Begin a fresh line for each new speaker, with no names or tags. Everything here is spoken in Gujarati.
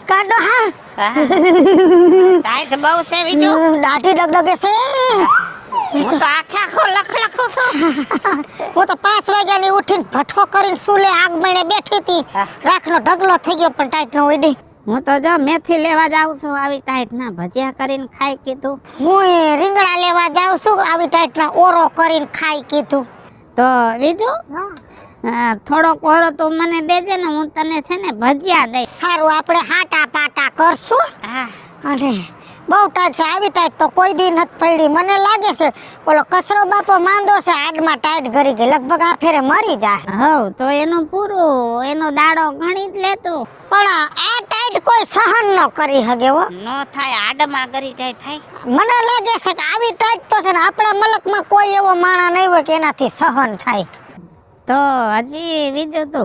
કાઢો હા
ટાઈટ બહુ છે બીજું
દાઢી ડગડગે છે
હું તો આખો લખલખું છું
હું તો 5 વાગ્યાની ઉઠીને ભઠ્ઠો કરીને સુલે આગ બણે બેઠી હતી રાખનો ઢગલો થઈ ગયો પણ ટાઈટ ન ઉડી
હું તો જો મેથી લેવા જાઉં છું આવી ટાઈટ ના ભજીયા કરીને ખાઈ કીધું
હું રીંગણા લેવા જાઉં છું આવી ટાઈટના ઓરો કરીને ખાઈ કીધું
તો બીજું થોડોક ઓરો તો મને દેજે ને હું તને છે ને ભજીયા દઈશ
સારું આપણે હાટા પાટા કરશું અને બહુ ટાઈટ છે આવી ટાઈટ તો કોઈ દી નથી પડી મને લાગે છે ઓલો કસરો બાપો માંદો છે હાડમાં ટાઈટ કરી ગઈ લગભગ આ ફેરે મરી જાય
હવ તો એનું પૂરું એનો દાડો ગણી જ લેતું
પણ આ ટાઈટ કોઈ સહન ન કરી શકે હો
નો થાય આડમાં કરી જાય ભાઈ
મને લાગે છે કે આવી ટાઈટ તો છે ને આપણા મલકમાં કોઈ એવો માણસ નહીં હોય કે એનાથી સહન થાય
તો હજી બીજું તો